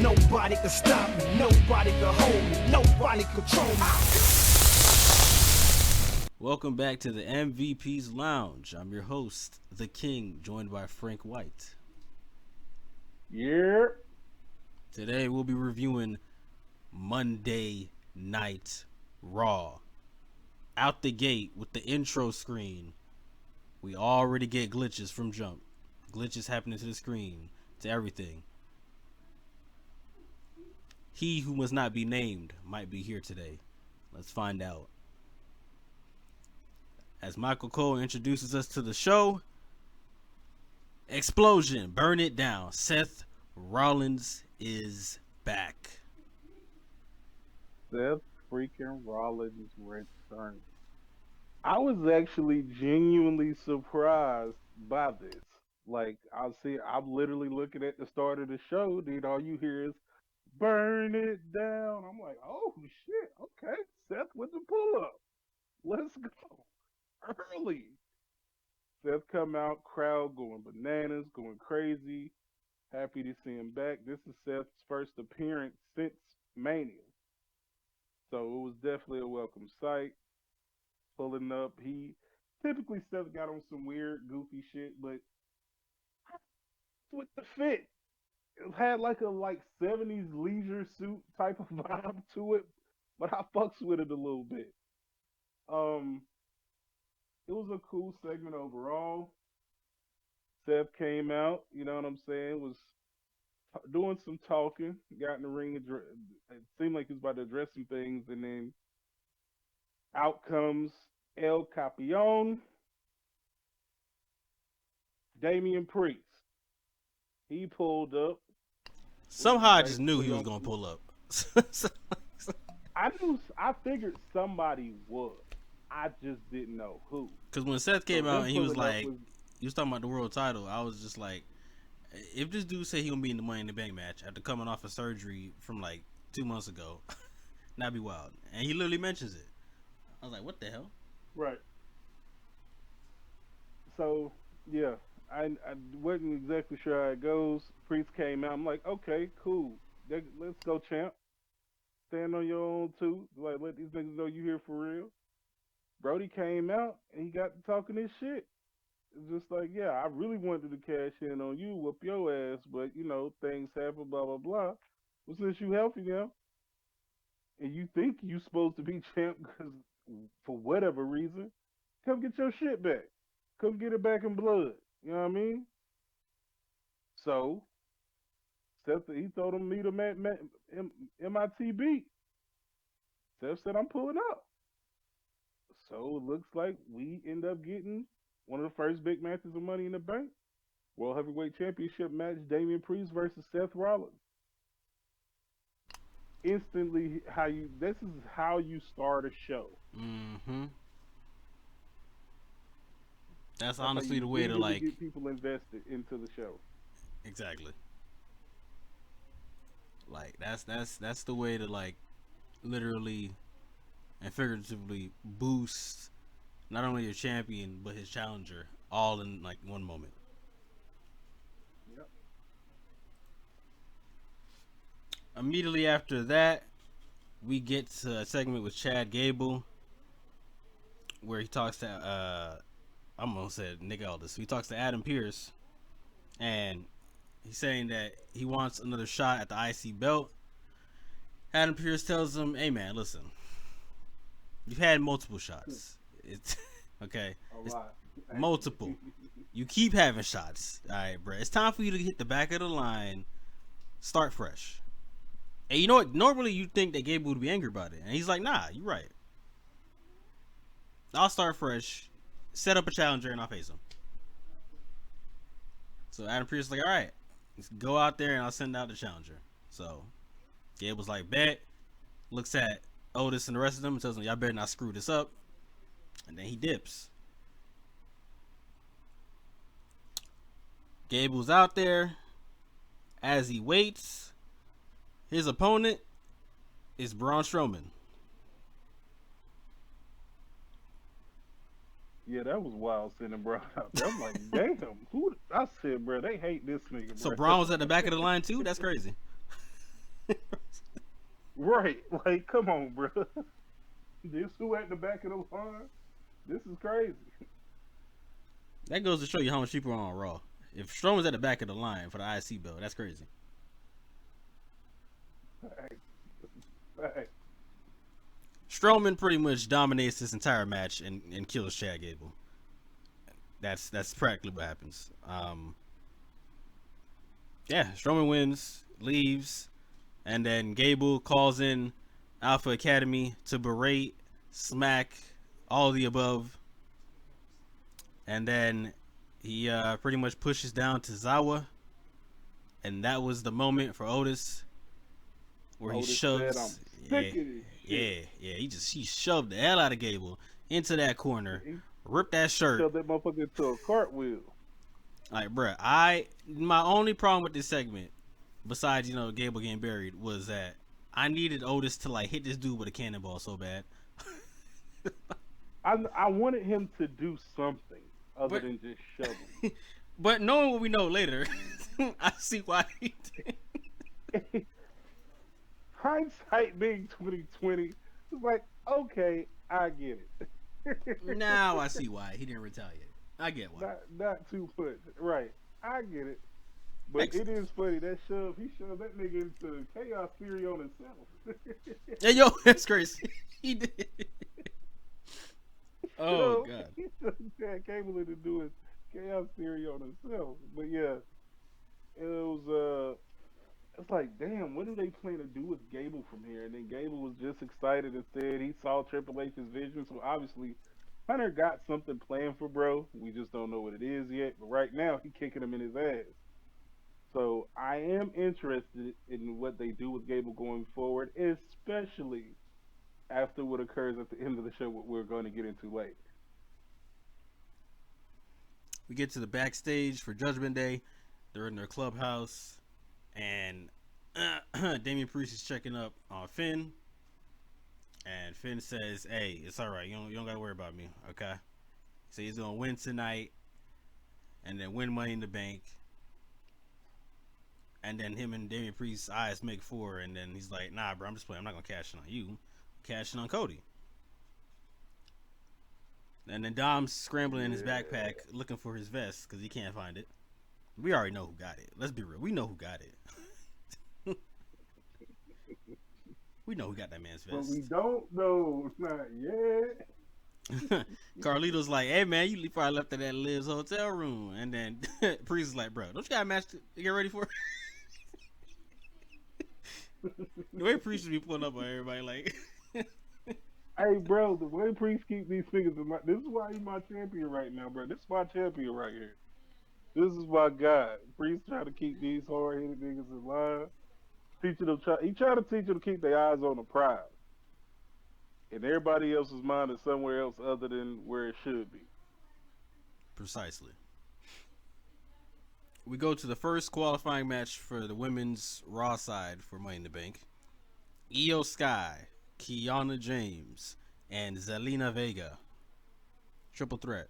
Nobody can stop me, nobody can hold me, nobody control me. Welcome back to the MVP's Lounge. I'm your host, The King, joined by Frank White. Yeah. Today we'll be reviewing Monday Night Raw. Out the gate with the intro screen, we already get glitches from jump. Glitches happening to the screen, to everything. He who must not be named might be here today. Let's find out. As Michael Cole introduces us to the show, explosion, burn it down. Seth Rollins is back. Seth freaking Rollins return. I was actually genuinely surprised by this. Like, I'm literally looking at the start of the show, then all you hear is burn it down. I'm like, oh shit, okay. Seth with the pull up. Let's go. Early. Seth come out, crowd going bananas, going crazy. Happy to see him back. This is Seth's first appearance since Mania. So it was definitely a welcome sight. Pulling up. Typically Seth got on some weird, goofy shit, but with the fit. It had like a 70s leisure suit type of vibe to it, but I fucks with it a little bit. It was a cool segment overall. Seth came out, you know what I'm saying, was doing some talking, got in the ring, it seemed like he was about to address some things, and then out comes El Capion, Damian Priest. He pulled up. Somehow I just knew he was going to pull up. I figured somebody would. I just didn't know who. Because when Seth came out and he was like, he was talking about the world title, I was just like, if this dude say he gonna be in the Money in the Bank match after coming off of surgery from 2 months ago, that'd be wild. And he literally mentions it. I was like, what the hell? Right. So yeah, I wasn't exactly sure how it goes. Priest came out. I'm like, okay, cool. Let's go, champ. Stand on your own too. Like, let these niggas know you here for real. Brody came out and he got to talking his shit. It's just like, yeah, I really wanted to cash in on you, whoop your ass, but things happen, blah blah blah. Well, since you healthy now, and you think you supposed to be champ because for whatever reason, come get your shit back. Come get it back in blood. You know what I mean? So, Seth, he told him meet him at MITB. Seth said, I'm pulling up. So it looks like we end up getting one of the first big matches of Money in the Bank. World Heavyweight Championship match, Damian Priest versus Seth Rollins. Instantly, this is how you start a show. Mm-hmm. That's honestly the way to get people invested into the show. Exactly. That's the way to literally and figuratively boost not only your champion but his challenger all in one moment. Yep. Immediately after that, we get to a segment with Chad Gable where he talks to I'm gonna say Nick Aldis. He talks to Adam Pearce, and he's saying that he wants another shot at the IC belt. Adam Pearce tells him, "Hey man, listen, you've had multiple shots. It's okay. It's multiple. You keep having shots. All right, bro. It's time for you to hit the back of the line. Start fresh." And you know what? Normally you'd think that Gable would be angry about it, and he's like, "Nah, you're right. I'll start fresh. Set up a challenger and I'll face him." So Adam Pearce is like, all right, let's go out there and I'll send out the challenger. So Gable's like, bet. Looks at Otis and the rest of them and tells them, y'all better not screw this up. And then he dips. Gable's out there. As he waits, his opponent is Braun Strowman. Yeah, that was wild sending Braun out there. I'm like, damn, I said, bro, they hate this nigga, bro. So Braun was at the back of the line too? That's crazy. Right. Like, come on, bro. This who at the back of the line? This is crazy. That goes to show you how much people are on Raw. If Strowman's at the back of the line for the IC belt, that's crazy. Facts. Facts. Strowman pretty much dominates this entire match and kills Chad Gable. That's practically what happens. Yeah, Strowman wins, leaves, and then Gable calls in Alpha Academy to berate, smack, all of the above, and then he pretty much pushes down to Zawa, and that was the moment for Otis where Otis he shoves. said, I'm sick of this shit. Yeah. He shoved the hell out of Gable into that corner, He ripped that shirt. shoved that motherfucker into a cartwheel. Like, bruh, my only problem with this segment, besides Gable getting buried, was that I needed Otis to like hit this dude with a cannonball so bad. I wanted him to do something other than just shove him. But knowing what we know later, I see why he did. Hindsight being 2020, it's like, okay, I get it. Now I see why he didn't retaliate. I get why. Not too much. Right. I get it. But Excellent. it is funny, he shoved that nigga into chaos theory on himself. Hey, yo, that's crazy. He did. Oh, God. He shoved Cable into doing chaos theory on himself. But yeah, it was it's like, damn, what do they plan to do with Gable from here? And then Gable was just excited and said he saw Triple H's vision. So obviously, Hunter got something planned for bro. We just don't know what it is yet. But right now, he kicking him in his ass. So I am interested in what they do with Gable going forward, especially after what occurs at the end of the show, what we're going to get into later. We get to the backstage for Judgment Day. They're in their clubhouse, and Damian Priest is checking up on Finn. And Finn says, "Hey, it's all right. You don't got to worry about me, okay?" So he's gonna win tonight, and then win Money in the Bank. And then him and Damian Priest's eyes make four, and then he's like, "Nah, bro, I'm just playing. I'm not gonna cash in on you. I'm cashing on Cody." And then Dom's scrambling in his backpack looking for his vest because he can't find it. We already know who got it. Let's be real. We know who got it. We know who got that man's vest. But we don't know, not yet. Carlito's like, "Hey, man, you probably left at that Liv's hotel room." And then Priest is like, "Bro, don't you got a match to get ready for?" The way Priest should be pulling up on everybody, like... Hey, bro, the way Priest keep these figures in my... This is why he's my champion right now, bro. This is my champion right here. This is my guy. Priest trying to keep these hard-headed niggas in line. He trying to teach them to keep their eyes on the prize. And everybody else's mind is somewhere else other than where it should be. Precisely. We go to the first qualifying match for the women's Raw side for Money in the Bank. Io Sky, Kiana James, and Zelina Vega. Triple threat.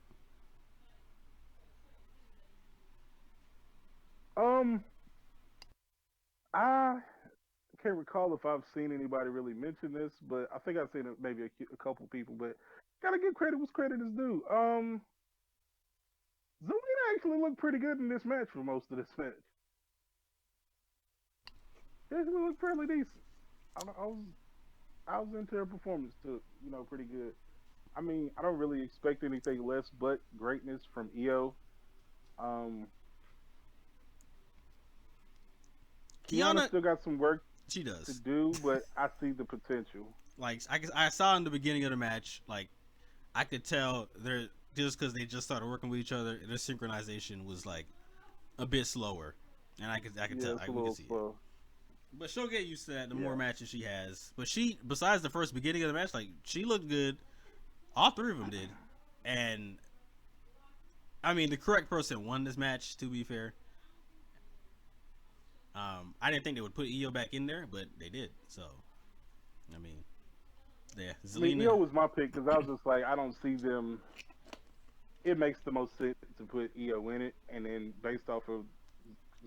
I can't recall if I've seen anybody really mention this, but I think I've seen it maybe a couple people. But gotta give credit what's credit is due. Zelina actually looked pretty good in this match for most of this match. She actually looked fairly decent. I was into her performance too. Pretty good. I mean, I don't really expect anything less but greatness from Io. Kiana still got some work She does. to do, but I see the potential. Like, I saw in the beginning of the match, like, I could tell they're just because they just started working with each other, their synchronization was like a bit slower, and I could tell, we could see it. But she'll get used to that the more matches she has. But she, besides the first beginning of the match, like, she looked good. All three of them did, and I mean, the correct person won this match. To be fair, I didn't think they would put Io back in there, but they did. So, I mean, yeah, Zelina. Io was my pick because I was just like, I don't see them. It makes the most sense to put Io in it, and then based off of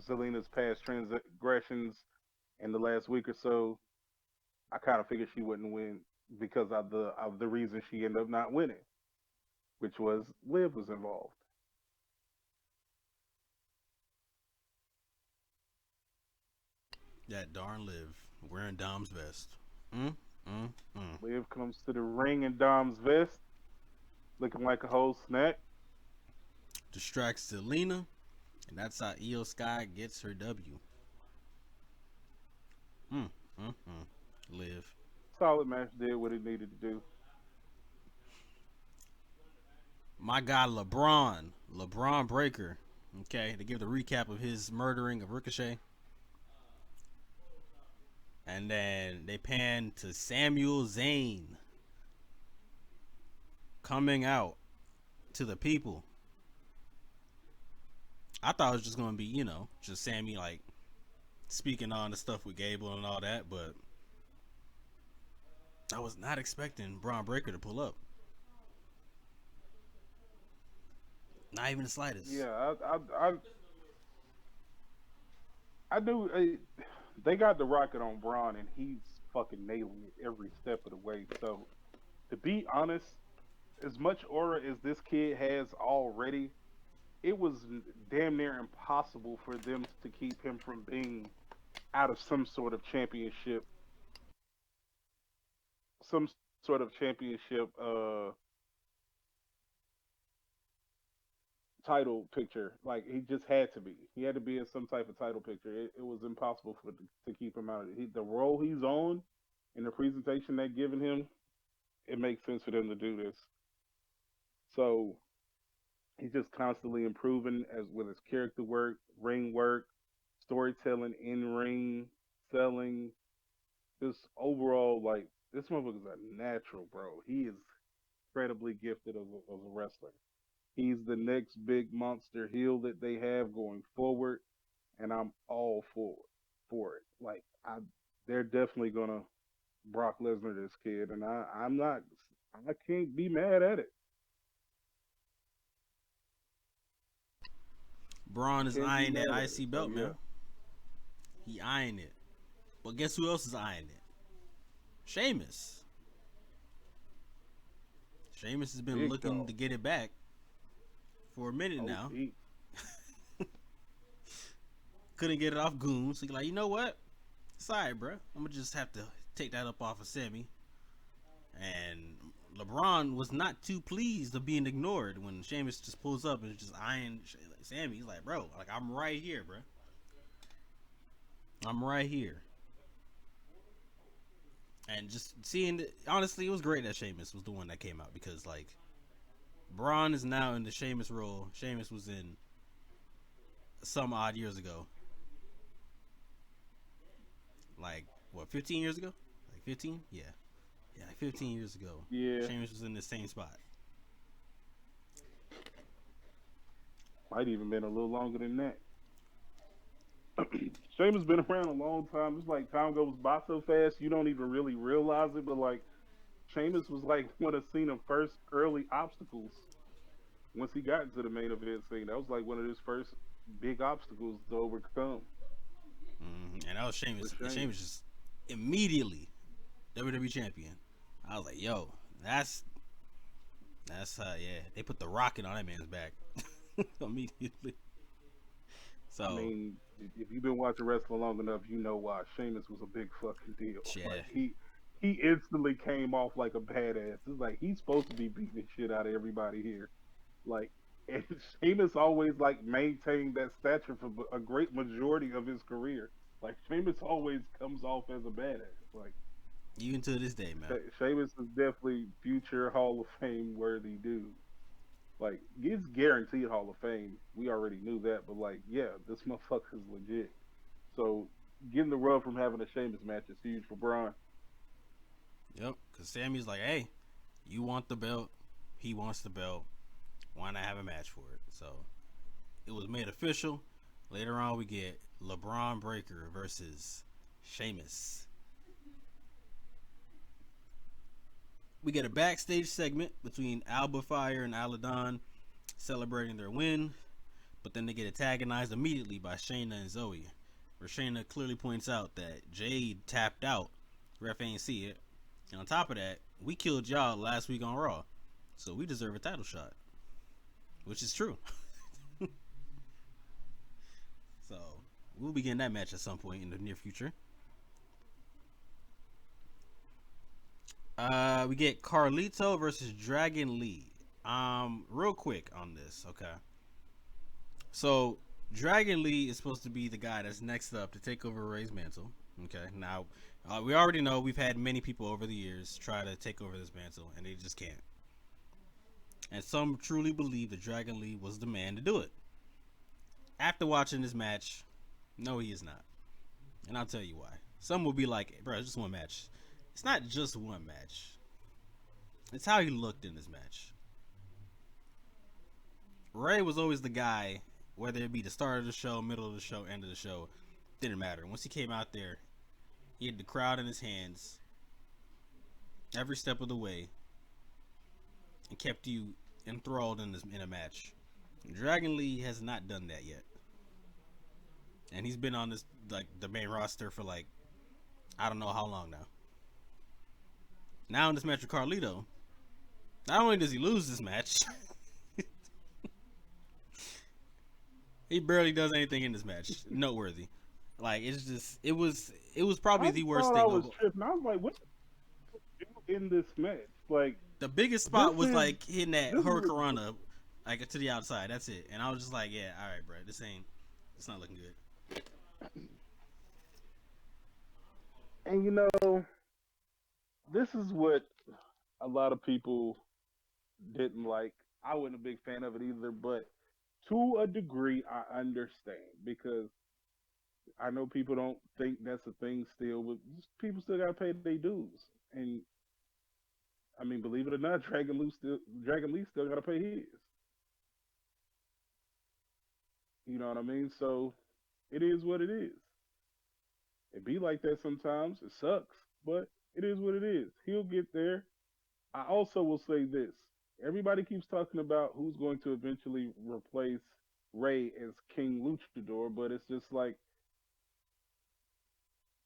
Zelina's past transgressions in the last week or so, I kind of figured she wouldn't win because of the reason she ended up not winning, which was Liv was involved. That darn Liv wearing Dom's vest. Mm, mm, mm. Liv comes to the ring in Dom's vest, looking like a whole snack. Distracts Zelina, and that's how Io Sky gets her W. Mm, mm, mm. Liv. Solid match, did what it needed to do. My guy LeBron Breaker. Okay, to give the recap of his murdering of Ricochet. And then they pan to Samuel Zayn coming out to the people. I thought it was just gonna be, just Sammy like speaking on the stuff with Gable and all that, but I was not expecting Braun Breaker to pull up. Not even the slightest. Yeah, I do. They got the rocket on Braun, and he's fucking nailing it every step of the way. So, to be honest, as much aura as this kid has already, it was damn near impossible for them to keep him from being out of some sort of championship title picture. Like he just had to be. He had to be in some type of title picture. It was impossible to keep him out of it. The role he's on and the presentation they're giving him, it makes sense for them to do this. So he's just constantly improving as with his character work, storytelling, in ring, selling. Just overall, like this motherfucker's a natural, bro. He is incredibly gifted as a wrestler. He's the next big monster heel that they have going forward, and I'm all for it. Like they're definitely gonna Brock Lesnar this kid, and I can't be mad at it. Braun is Can't be eyeing mad that at IC it. belt, So, yeah. man. He eyeing it. But guess who else is eyeing it? Sheamus. Sheamus has been Big looking dog. to get it back for a minute now. OP. Couldn't get it off Goon, so you're like, you know what? Sorry, bro. I'm gonna just have to take that up off of Sammy. And LeBron was not too pleased of being ignored when Sheamus just pulls up and is just eyeing Sammy. He's like, bro, like I'm right here, bro. I'm right here. And just seeing, honestly, it was great that Sheamus was the one that came out because, like, Braun is now in the Sheamus role. Sheamus was in some odd years ago. Like, what, 15 years ago? Like 15? Yeah. Yeah, like 15 years ago. Yeah. Sheamus was in the same spot. Might even been a little longer than that. Sheamus been around a long time. It's like time goes by so fast you don't even really realize it. But like Sheamus was like one of Cena's first early obstacles once he got into the main event scene. That was like one of his first big obstacles to overcome. And that was Sheamus. Sheamus just immediately WWE champion. I was like, yo, that's yeah. They put the rocket on that man's back immediately. So I mean, if you've been watching wrestling long enough, you know why Sheamus was a big fucking deal. Yeah. Like he instantly came off like a badass. It's like he's supposed to be beating the shit out of everybody here. Like, and Sheamus always like maintained that stature for a great majority of his career. Like Sheamus always comes off as a badass. Like even to this day, man. Sheamus is definitely future Hall of Fame worthy dude. Like, he's guaranteed Hall of Fame. We already knew that, but like, yeah, this motherfucker's legit. So getting the rub from having a Sheamus match is huge for Braun. Yep, because Sammy's like, hey, you want the belt, he wants the belt, why not have a match for it? So it was made official. Later on, we get LeBron Breaker versus Sheamus. We get a backstage segment between Alba Fire and Aladon celebrating their win, but then they get antagonized immediately by Shayna and Zoe. Rashayna clearly points out that Jade tapped out. Ref ain't see it. And on top of that, we killed y'all last week on Raw. So we deserve a title shot. Which is true. So we'll be getting that match at some point in the near future. We get Carlito versus Dragon Lee. Real quick on this, okay. So Dragon Lee is supposed to be the guy that's next up to take over Ray's mantle. Okay, now we already know we've had many people over the years try to take over this mantle, and they just can't. And some truly believe that Dragon Lee was the man to do it. After watching this match, no, he is not. And I'll tell you why. Some will be like, bro, it's just one match. It's not just one match. It's how he looked in this match. Ray was always the guy, whether it be the start of the show, middle of the show, end of the show, didn't matter. Once he came out there, he had the crowd in his hands every step of the way and kept you enthralled in a match. Dragon Lee has not done that yet. And he's been on this, like, the main roster for, like, I don't know how long now. Now in this match with Carlito, not only does he lose this match, he barely does anything in this match noteworthy. Like, it's just, it was probably the worst thing. I was tripping. I was like, what in this match? Like, the biggest spot was like hitting that Hurricanrana, like, to the outside. That's it. And I was just like, yeah, all right, bro, it's not looking good. And you know, this is what a lot of people didn't like. I wasn't a big fan of it either, but to a degree, I understand, because I know people don't think that's a thing still, but people still gotta pay their dues. And I mean, believe it or not, Dragon Lee still gotta pay his. You know what I mean? So it is what it is. It be like that sometimes. It sucks, but it is what it is. He'll get there. I also will say this. Everybody keeps talking about who's going to eventually replace Ray as King Luchador, but it's just like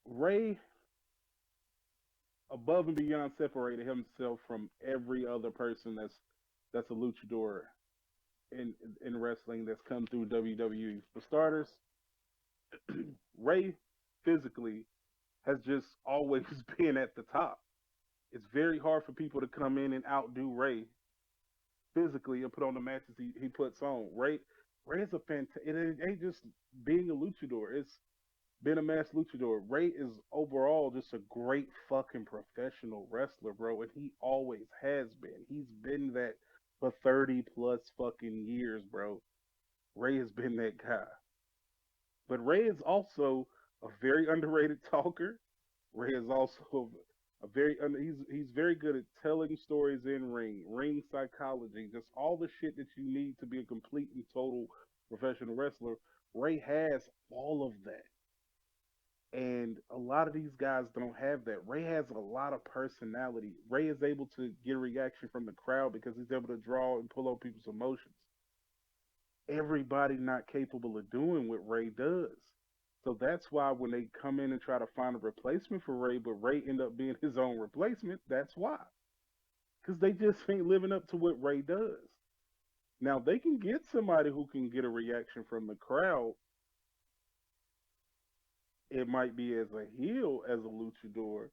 Ray, above and beyond, separated himself from every other person that's a luchador in wrestling that's come through WWE. For starters, Ray physically has just always been at the top. It's very hard for people to come in and outdo Ray physically and put on the matches he puts on. Ray is a fantastic. It ain't just being a luchador. It's being a masked luchador. Ray is overall just a great fucking professional wrestler, bro, and he always has been. He's been that for 30 plus fucking years, bro. Ray has been that guy. But Ray is also a very underrated talker. Ray is also he's very good at telling stories in ring psychology, just all the shit that you need to be a complete and total professional wrestler. Ray has all of that. And a lot of these guys don't have that. Ray has a lot of personality. Ray is able to get a reaction from the crowd because he's able to draw and pull on people's emotions. Everybody not capable of doing what Ray does. So that's why when they come in and try to find a replacement for Ray, but Ray end up being his own replacement, that's why. Because they just ain't living up to what Ray does. Now, they can get somebody who can get a reaction from the crowd. It might be as a heel, as a luchador.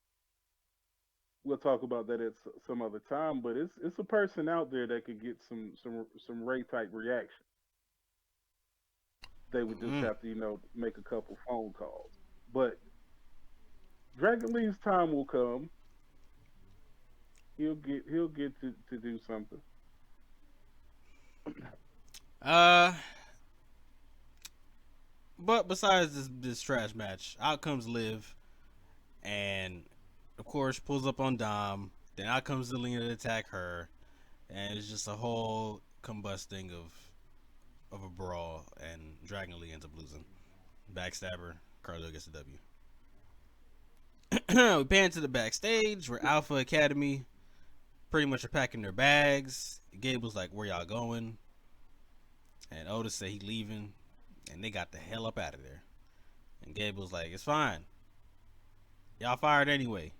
We'll talk about that at some other time, but it's a person out there that could get some Ray type reaction. They would just have to, make a couple phone calls. But Dragon Lee's time will come. He'll get to do something. But besides this trash match, out comes Liv, and of course pulls up on Dom. Then out comes Zelina to attack her, and it's just a whole combusting of a brawl, and Dragon Lee ends up losing. Backstabber, Carlo gets the W. We pan to the backstage where Alpha Academy pretty much are packing their bags. Gable's like, "Where y'all going?" And Otis said he leaving, and they got the hell up out of there. And Gable's like, it's fine. Y'all fired anyway.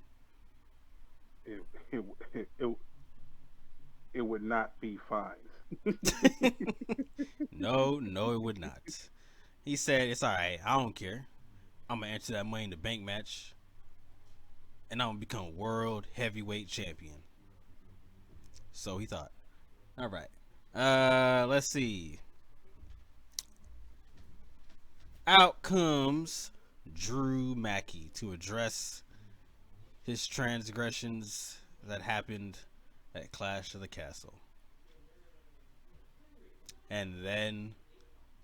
It it it, it would not be fine. No, no, it would not. He said, it's alright. I don't care. I'm going to enter that Money in the Bank match. And I'm going to become world heavyweight champion. So he thought. Alright. Let's see. Out comes Drew Mackey to address his transgressions that happened at Clash of the Castle. And then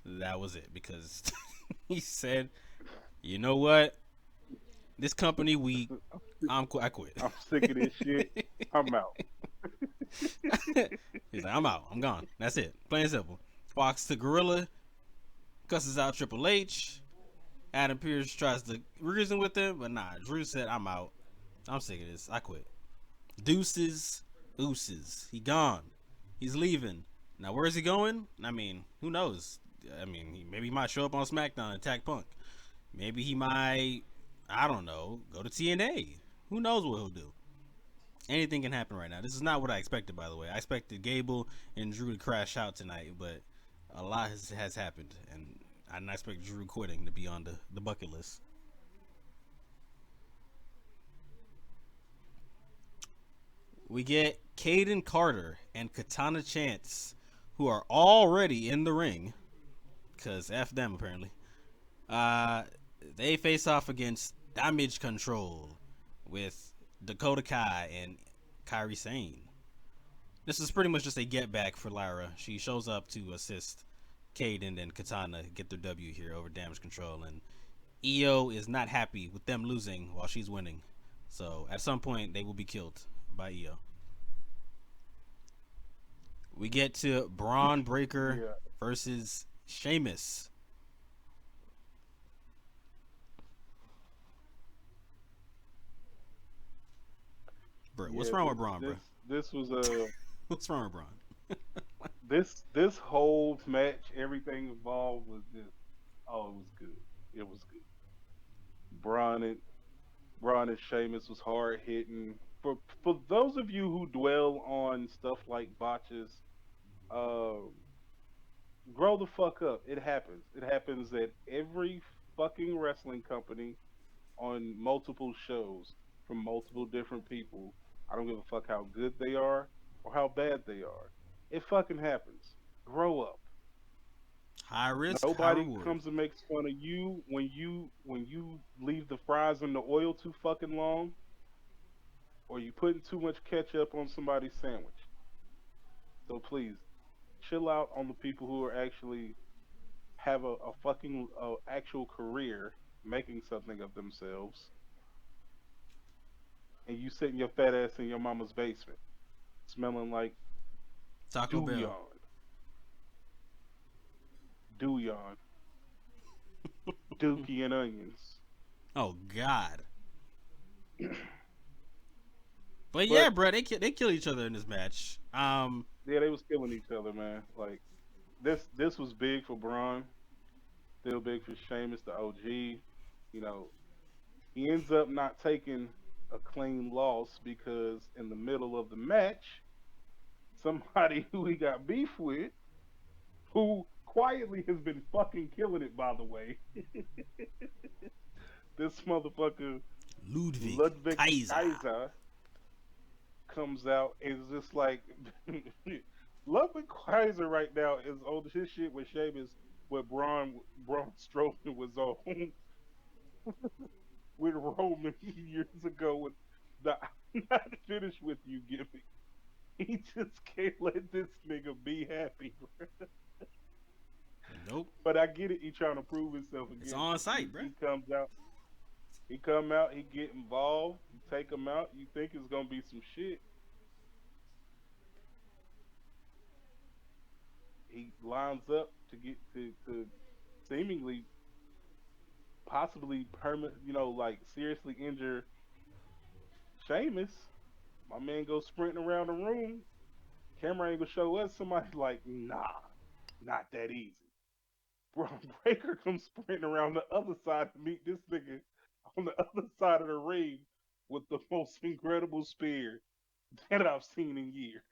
that was it, because he said, you know what? This company weak. I quit. I'm sick of this shit. I'm out. He's like, I'm out. I'm gone. That's it. Plain and simple. Fox to Gorilla, cusses out Triple H. Adam Pearce tries to reason with him, but nah. Drew said, I'm out. I'm sick of this. I quit. Deuces, ooses. He gone. He's leaving. Now, where's he going? I mean, who knows? I mean, maybe he might show up on SmackDown and attack Punk. Maybe he might, I don't know, go to TNA. Who knows what he'll do? Anything can happen right now. This is not what I expected, by the way. I expected Gable and Drew to crash out tonight, but a lot has happened, and I didn't expect Drew quitting to be on the bucket list. We get Caden Carter and Katana Chance, who are already in the ring, because F them apparently. They face off against Damage Control with Dakota Kai and Kairi Sane. This is pretty much just a get back for Lyra. She shows up to assist Caden and Katana get their W here over Damage Control, and Io is not happy with them losing while she's winning. So at some point they will be killed by Io. We get to Braun Breaker versus Sheamus. Bro, what's wrong with Braun, bro? This was What's wrong with Braun? this whole match, everything involved was just, oh, it was good. It was good. Braun and Sheamus was hard hitting. For those of you who dwell on stuff like botches, uh, grow the fuck up. It happens. It happens at every fucking wrestling company on multiple shows from multiple different people. I don't give a fuck how good they are or how bad they are. It fucking happens. Grow up. High risk, high Nobody reward. comes and makes fun of you when you leave the fries in the oil too fucking long, or you putting too much ketchup on somebody's sandwich. So please, chill out on the people who are actually have a fucking actual career making something of themselves, and you sitting your fat ass in your mama's basement, smelling like Taco Bell. Douillon, dookie and onions. Oh God. But yeah, bro, they kill each other in this match. Yeah, they was killing each other, man. Like this was big for Braun, still big for Sheamus, the OG. You know, he ends up not taking a clean loss because in the middle of the match, somebody who he got beef with, who quietly has been fucking killing it, by the way. This motherfucker Ludwig Kaiser comes out and is just like Ludwig Kaiser right now is on his shit with Sheamus, what Braun Strowman was on with Roman years ago with the I'm not finished with you gimmick. He just can't let this nigga be happy, bro. Nope. But I get it. He trying to prove himself again. It's on site, bro. He comes out. He come out. He get involved. You take him out. You think it's gonna be some shit. He lines up to get to seemingly, possibly like seriously injure Sheamus. My man goes sprinting around the room. Camera ain't gonna show us. Somebody's like, nah, not that easy. Braun Breaker comes sprinting around the other side to meet this nigga on the other side of the ring with the most incredible spear that I've seen in years.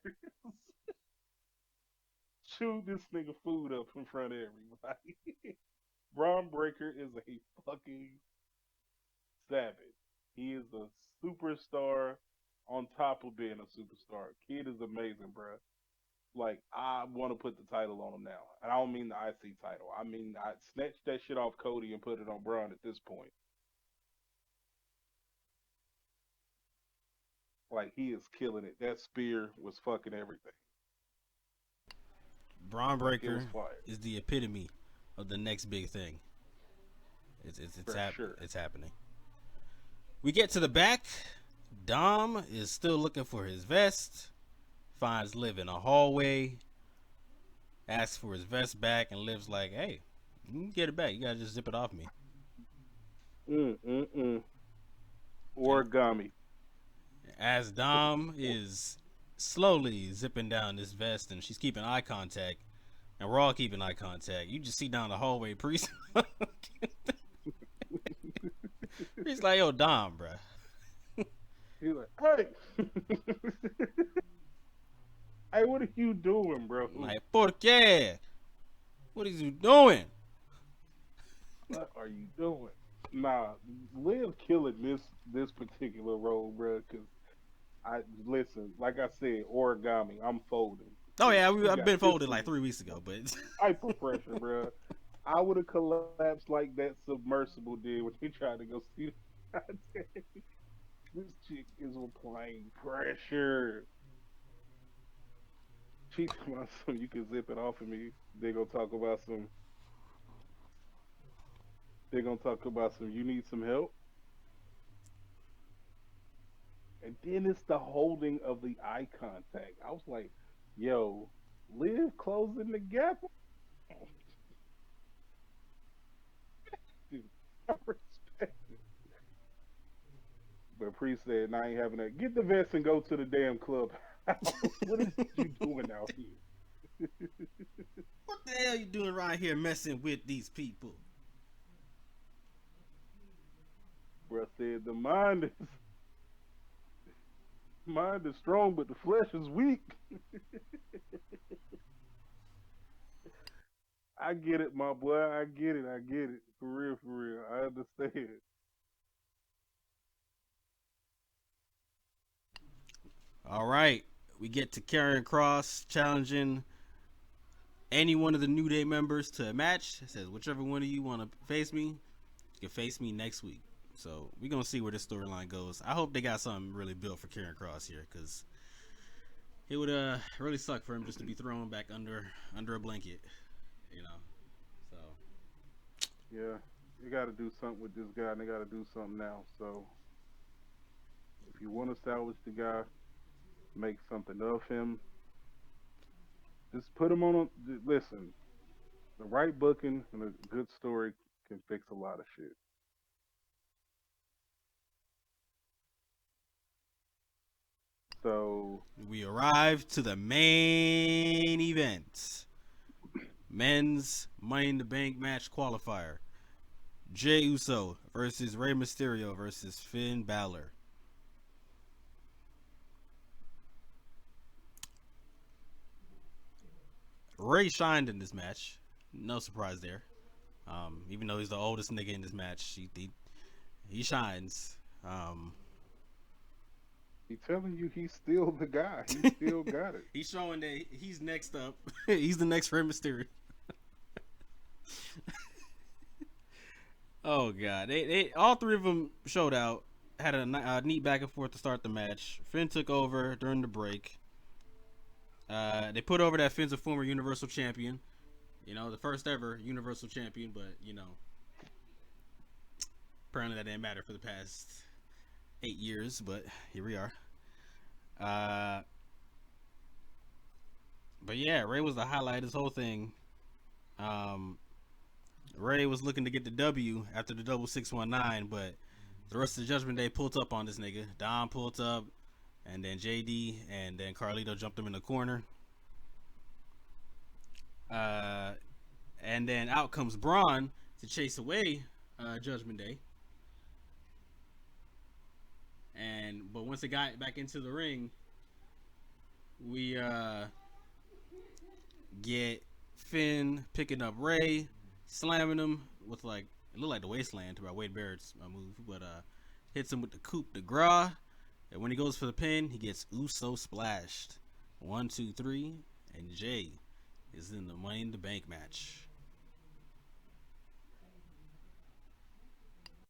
Chew this nigga food up in front of everybody. Braun Breaker is a fucking savage. He is a superstar on top of being a superstar. Kid is amazing, bruh. Like, I want to put the title on him now. And I don't mean the IC title. I mean, I snatched that shit off Cody and put it on Braun at this point. Like, he is killing it. That spear was fucking everything. Braun Like, it was Breaker fire. is the epitome of the next big thing. Sure. It's happening. We get to the back. Dom is still looking for his vest. Finds Liv in a hallway. Asks for his vest back, and Liv's like, "Hey, you can get it back. You gotta just zip it off me." Origami. As Dom is slowly zipping down this vest, and she's keeping eye contact, and we're all keeping eye contact. You just see down the hallway, Priest. He's like, "Yo, Dom, bruh." He's like, hey. Hey, what are you doing, bro? Like, ¿por qué? What is you doing? What are you doing? Nah, Liv killing this particular role, bro. Cause I listen, like I said, origami. I'm folding. Oh yeah, You I've got been folded 15 like 3 weeks ago, but hyper pressure, bro. I would have collapsed like that submersible did when he tried to go see. This chick is applying pressure. She talking about some. You can zip it off of me. They gonna talk about some. They're gonna talk about some. You need some help. And then it's the holding of the eye contact. I was like, yo, Liv closing the gap. Dude, I respect it. But Priest said, nah, I ain't having that. Get the vest and go to the damn club. What is you doing out here? what the hell you doing right here messing with these people? Bruh said the mind is strong, but the flesh is weak. I get it, my boy. I get it. For real, for real. I understand. All right, we get to Karrion Kross challenging any one of the New Day members to a match. It says whichever one of you want to face me, you can face me next week. So we're gonna see where this storyline goes. I hope they got something really built for Karrion Kross here, because it would really suck for him just to be thrown back under a blanket, you know. So Yeah, you got to do something with this guy, and they got to do something now. So if you want to salvage the guy, make something of him. Just put him on. Listen, the right booking and a good story can fix a lot of shit. So we arrive to the main event. Men's Money in the Bank match qualifier. Jey Uso versus Rey Mysterio versus Finn Balor. Rey shined in this match. No surprise there. Even though he's the oldest nigga in this match, he shines. He's telling you he's still the guy. He still got it. He's showing that he's next up. He's the next Rey Mysterio. Oh god, they all three of them showed out. Had a neat back and forth to start the match. Finn took over during the break. They put over that Finn's a former Universal Champion. You know, the first ever Universal Champion, but you know, apparently that didn't matter for the past 8 years, but here we are. But yeah, Rey was the highlight of this whole thing. Rey was looking to get the W after the double 619, but the rest of the Judgment Day pulled up on this nigga. Dom pulled up, and then JD, and then Carlito jumped him in the corner. And then out comes Braun to chase away Judgment Day. But once it got back into the ring, we get Finn picking up Ray, slamming him with like it looked like the wasteland by Wade Barrett's move, but hits him with the coup de grace. And when he goes for the pin, he gets Uso splashed. 1, 2, 3, and Jay is in the Money in the Bank match.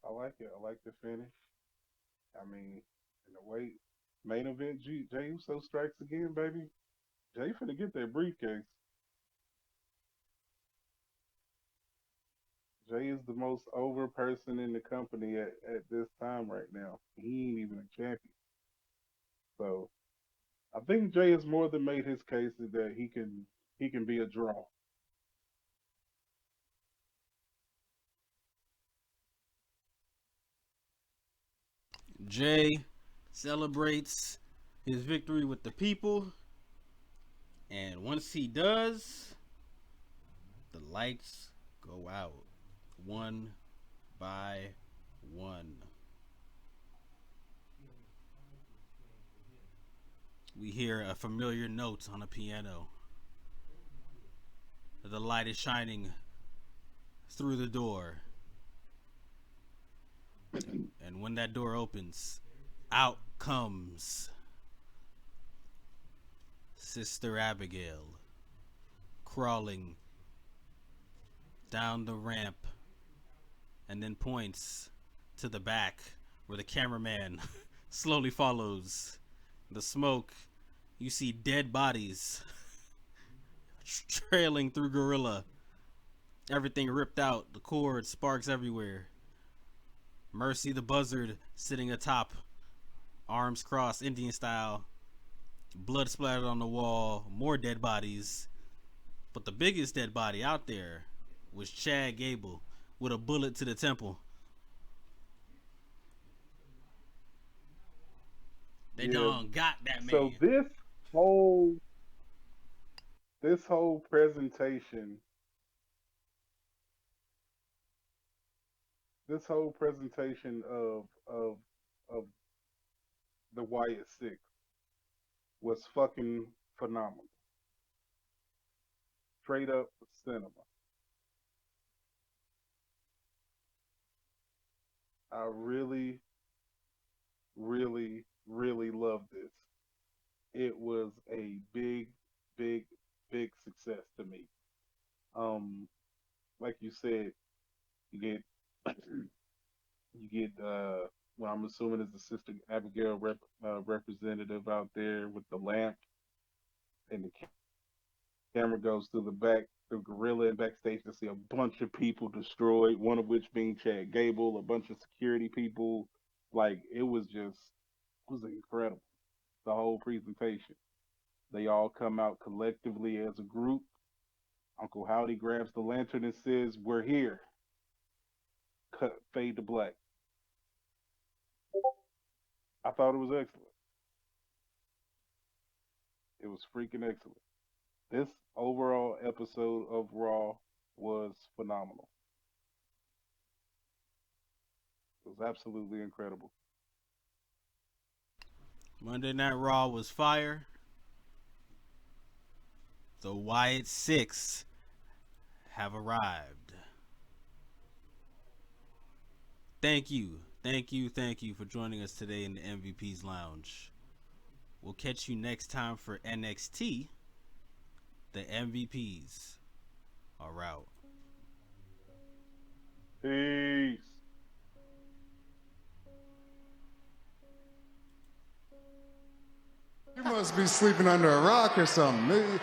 I like it. I like the finish. I mean, in the way main event, Jay Uso strikes again, baby. Jay finna get that briefcase. Jay is the most over person in the company at this time right now. He ain't even a champion. So I think Jay has more than made his case that he can be a draw. Jay celebrates his victory with the people, and once he does, the lights go out one by one. We hear a familiar note on a piano. The light is shining through the door. And when that door opens, out comes Sister Abigail, crawling down the ramp, and then points to the back where the cameraman slowly follows. The smoke, you see dead bodies trailing through Gorilla. Everything ripped out, the cord, sparks everywhere. Mercy the buzzard sitting atop, arms crossed, Indian style. Blood splattered on the wall, more dead bodies. But the biggest dead body out there was Chad Gable with a bullet to the temple. They done got that man. So this whole presentation of the Wyatt Six was fucking phenomenal. Straight up cinema. I really, really, really loved this. It was a big, big, big success to me. Like you said, you get what I'm assuming is the Sister Abigail representative out there with the lamp, and the camera goes through the back, through Gorilla, and backstage to see a bunch of people destroyed, one of which being Chad Gable, a bunch of security people. Like, it was incredible, the whole presentation. They all come out collectively as a group. Uncle Howdy grabs the lantern and says, "We're here." Cut, fade to black. I thought it was excellent. It was freaking excellent. This overall episode of Raw was phenomenal. It was absolutely incredible. Monday Night Raw was fire. The Wyatt Six have arrived. Thank you for joining us today in the MVP's Lounge. We'll catch you next time for NXT. The MVPs are out. Peace. You must be sleeping under a rock or something.